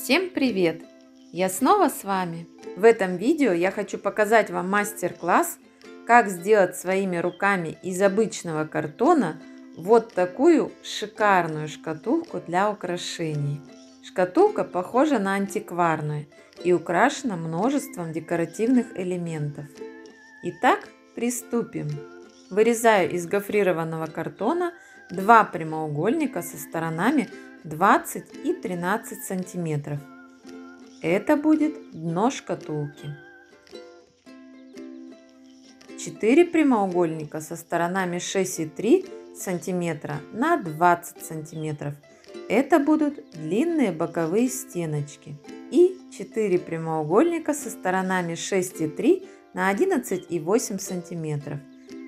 Всем привет! Я снова с вами. В этом видео я хочу показать вам мастер-класс, как сделать своими руками из обычного картона вот такую шикарную шкатулку для украшений. Шкатулка похожа на антикварную и украшена множеством декоративных элементов. Итак, приступим. Вырезаю из гофрированного картона два прямоугольника со сторонами 20 и 13 сантиметров. Это будет дно шкатулки. 4 прямоугольника со сторонами 6,3 сантиметра на 20 сантиметров. Это будут длинные боковые стеночки. И 4 прямоугольника со сторонами 6,3 на 11,8 сантиметров.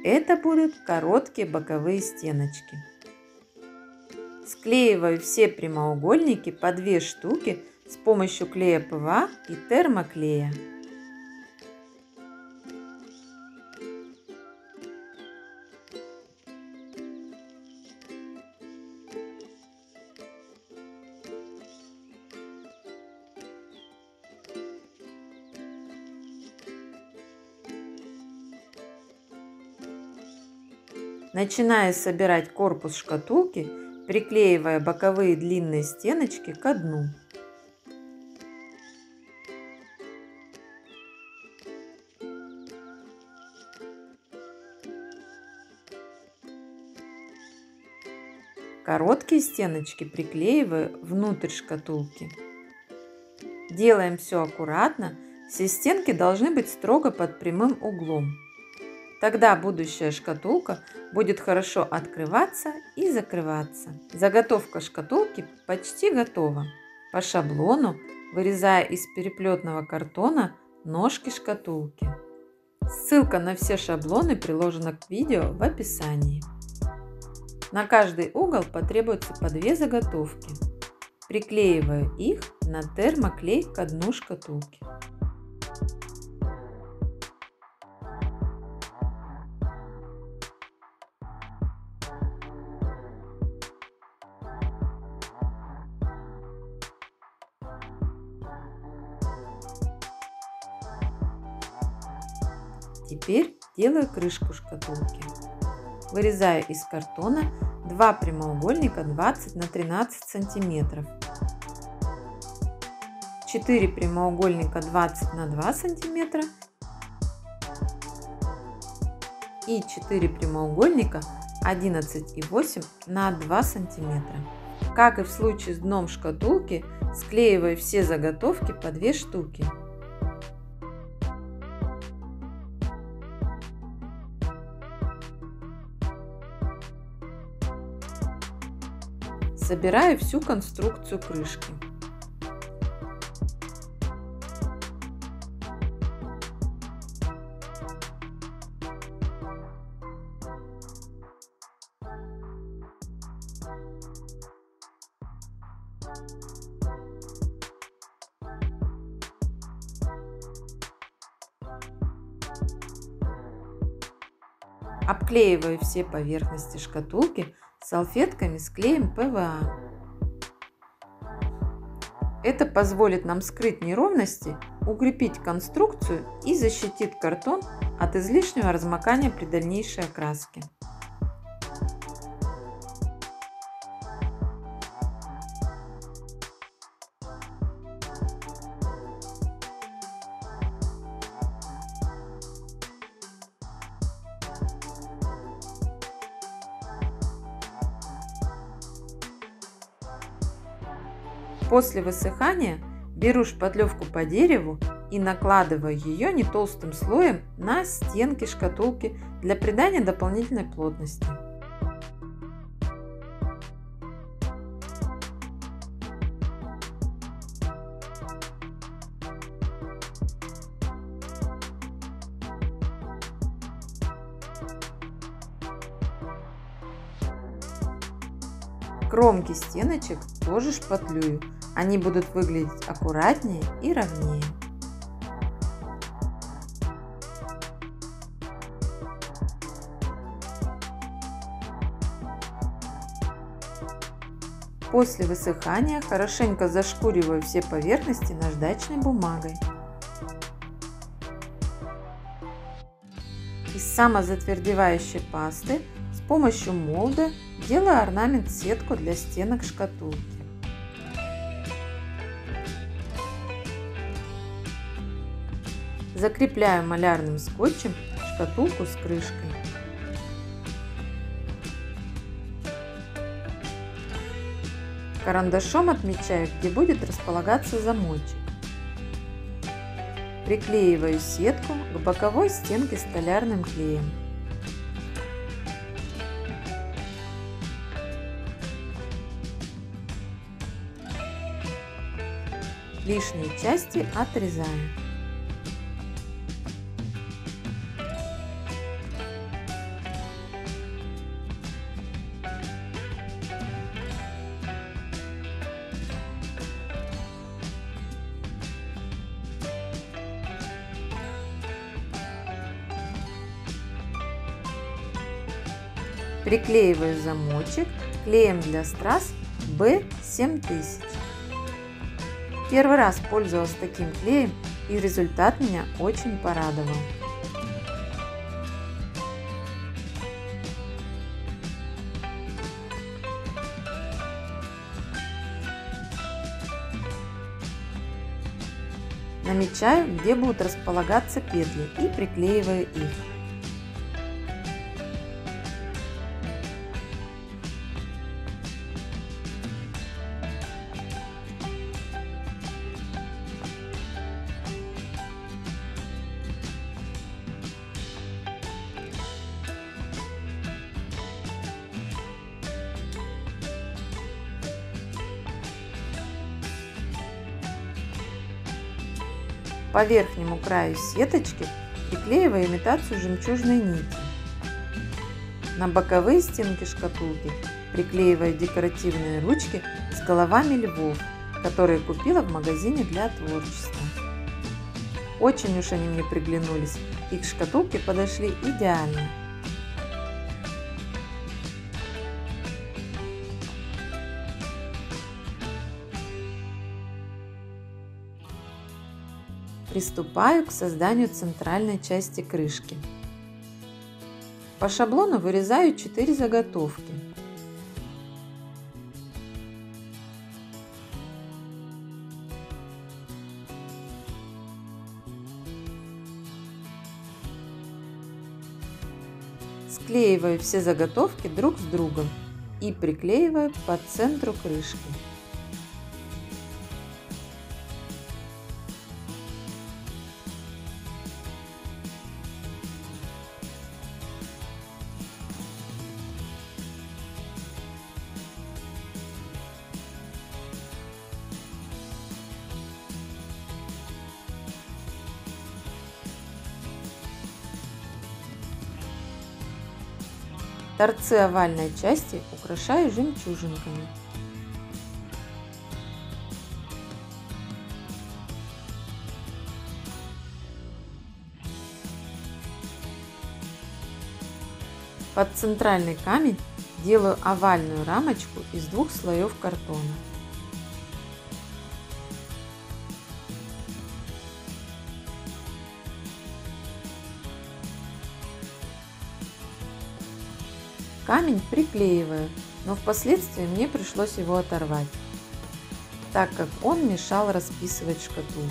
Это будут короткие боковые стеночки. Склеиваю все прямоугольники по 2 штуки с помощью клея ПВА и термоклея. Начинаю собирать корпус шкатулки, приклеивая боковые длинные стеночки ко дну. Короткие стеночки приклеиваю внутрь шкатулки. Делаем все аккуратно, все стенки должны быть строго под прямым углом. Тогда будущая шкатулка будет хорошо открываться и закрываться. Заготовка шкатулки почти готова. По шаблону вырезаю из переплетного картона ножки шкатулки. Ссылка на все шаблоны приложена к видео в описании. На каждый угол потребуется по 2 заготовки. Приклеиваю их на термоклей ко дну шкатулки. Теперь делаю крышку шкатулки. Вырезаю из картона 2 прямоугольника 20 на 13 сантиметров, 4 прямоугольника 20 на 2 сантиметра и 4 прямоугольника 11,8 на 2 сантиметра. Как и в случае с дном шкатулки, склеиваю все заготовки по 2 штуки. Собираю всю конструкцию крышки. Обклеиваю все поверхности шкатулки салфетками с клеем ПВА. Это позволит нам скрыть неровности, укрепить конструкцию и защитит картон от излишнего размокания при дальнейшей окраске. После высыхания беру шпатлевку по дереву и накладываю ее не толстым слоем на стенки шкатулки для придания дополнительной плотности. Кромки стеночек тоже шпатлюю. Они будут выглядеть аккуратнее и ровнее. После высыхания хорошенько зашкуриваю все поверхности наждачной бумагой. Из самозатвердевающей пасты с помощью молда делаю орнамент-сетку для стенок шкатулки. Закрепляю малярным скотчем шкатулку с крышкой. Карандашом отмечаю, где будет располагаться замочек. Приклеиваю сетку к боковой стенке столярным клеем. Лишние части отрезаю. Приклеиваю замочек клеем для страз B7000. Первый раз пользовалась таким клеем, и результат меня очень порадовал. Намечаю, где будут располагаться петли, и приклеиваю их. По верхнему краю сеточки приклеиваю имитацию жемчужной нити. На боковые стенки шкатулки приклеиваю декоративные ручки с головами львов, которые купила в магазине для творчества. Очень уж они мне приглянулись, и к шкатулке подошли идеально. Приступаю к созданию центральной части крышки. По шаблону вырезаю 4 заготовки. Склеиваю все заготовки друг с другом и приклеиваю по центру крышки. Торцы овальной части украшаю жемчужинками. Под центральный камень делаю овальную рамочку из 2 слоев картона. Камень приклеиваю, но впоследствии мне пришлось его оторвать, так как он мешал расписывать шкатулки.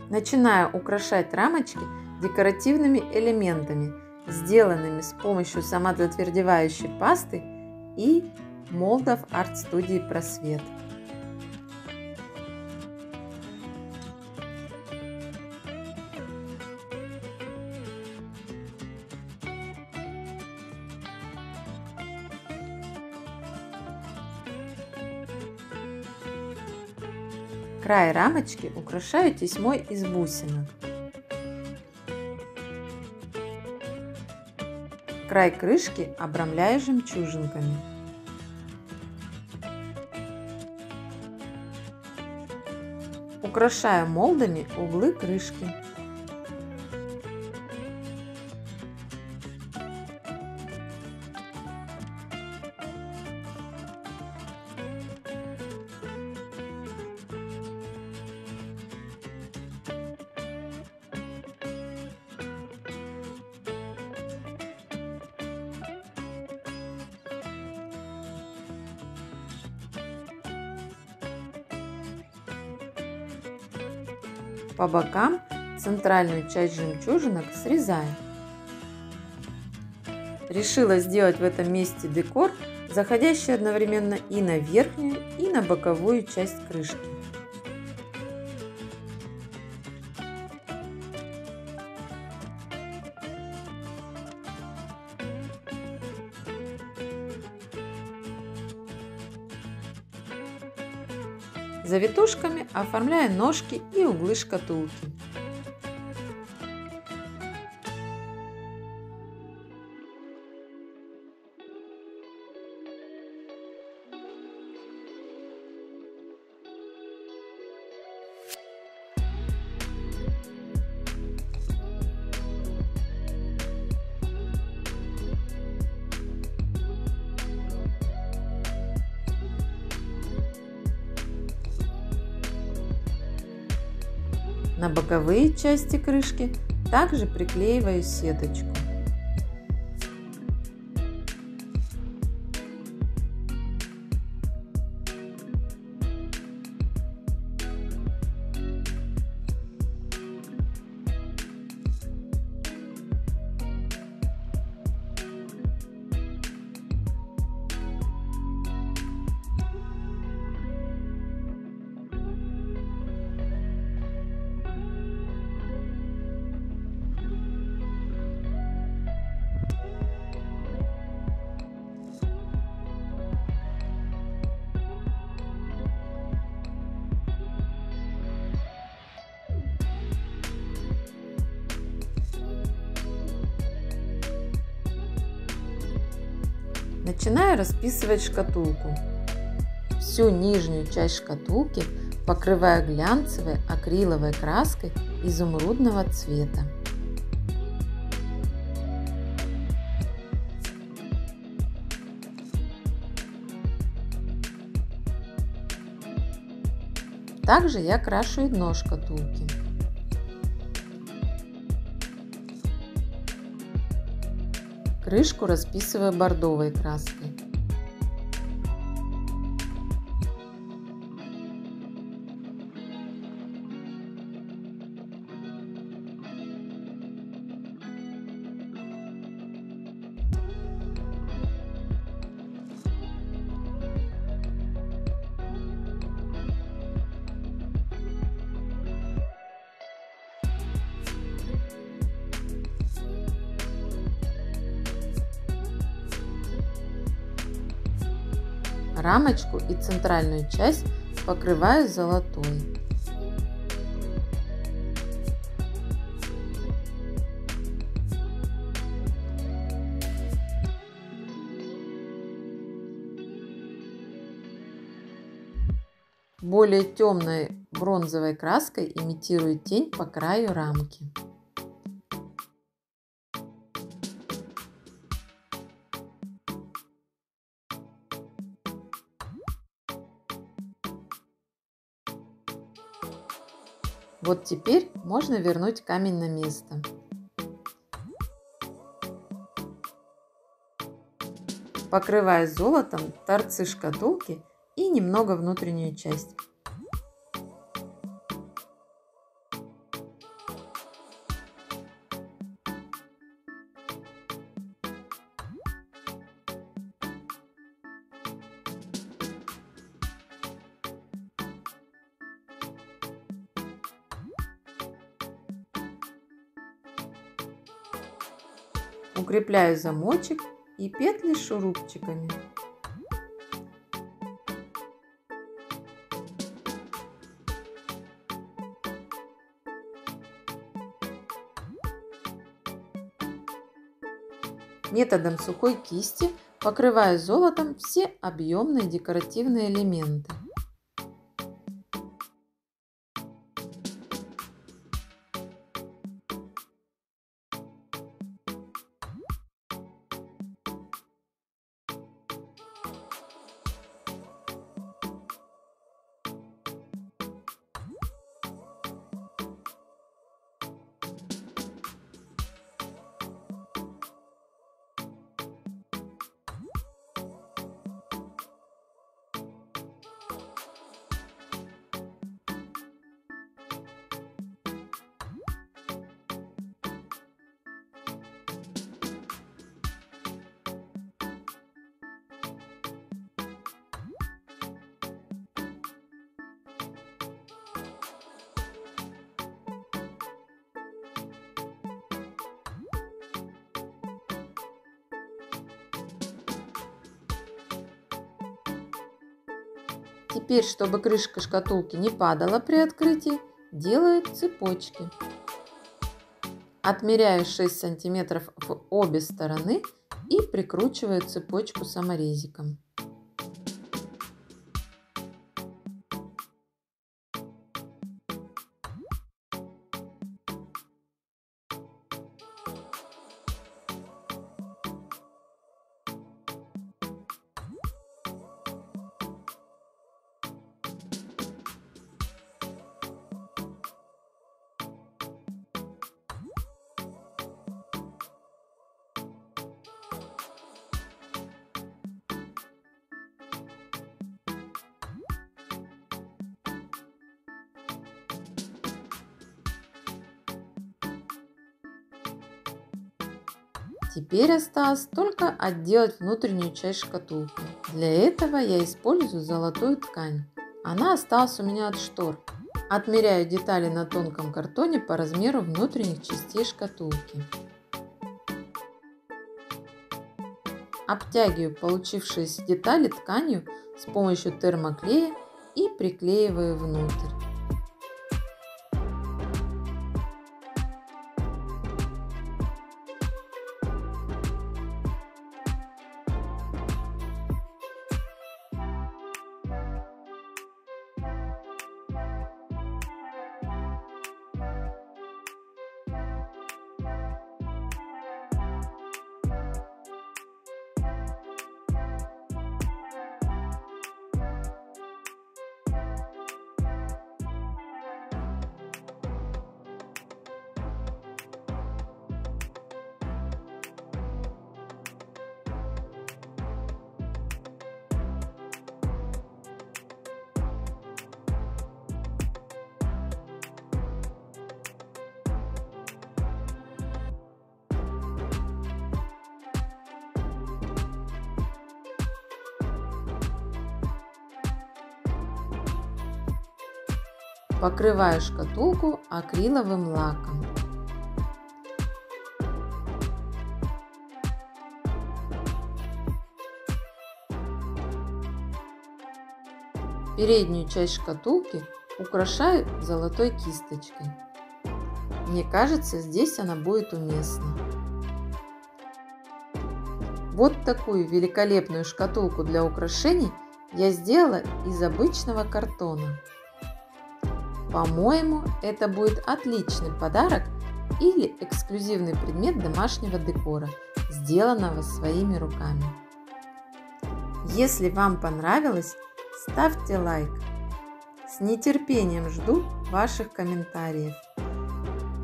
Начинаю украшать рамочки декоративными элементами, сделанными с помощью самозатвердевающей пасты и молдов арт-студии Просвет. Край рамочки украшаю тесьмой из бусинок. Край крышки обрамляю жемчужинками. Украшаю молдами углы крышки. По бокам центральную часть жемчужинок срезаю. Решила сделать в этом месте декор, заходящий одновременно и на верхнюю, и на боковую часть крышки. Завитушками оформляю ножки и углы шкатулки. На боковые части крышки также приклеиваю сеточку. Начинаю расписывать шкатулку. Всю нижнюю часть шкатулки покрываю глянцевой акриловой краской изумрудного цвета. Также я крашу и дно шкатулки. Крышку расписываю бордовой краской. Рамочку и центральную часть покрываю золотой. Более темной бронзовой краской имитирую тень по краю рамки. Вот теперь можно вернуть камень на место. Покрываю золотом торцы шкатулки и немного внутреннюю часть. Укрепляю замочек и петли шурупчиками. Методом сухой кисти покрываю золотом все объемные декоративные элементы. Теперь, чтобы крышка шкатулки не падала при открытии, делаю цепочки. Отмеряю 6 сантиметров в обе стороны и прикручиваю цепочку саморезиком. Теперь осталось только отделать внутреннюю часть шкатулки. Для этого я использую золотую ткань. Она осталась у меня от штор. Отмеряю детали на тонком картоне по размеру внутренних частей шкатулки. Обтягиваю получившиеся детали тканью с помощью термоклея и приклеиваю внутрь. Покрываю шкатулку акриловым лаком. Переднюю часть шкатулки украшаю золотой кисточкой. Мне кажется, здесь она будет уместна. Вот такую великолепную шкатулку для украшений я сделала из обычного картона. По-моему, это будет отличный подарок или эксклюзивный предмет домашнего декора, сделанного своими руками. Если вам понравилось, ставьте лайк. С нетерпением жду ваших комментариев.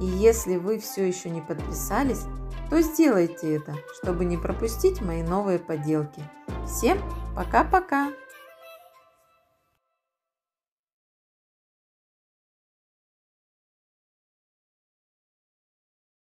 И если вы все еще не подписались, то сделайте это, чтобы не пропустить мои новые поделки. Всем пока-пока!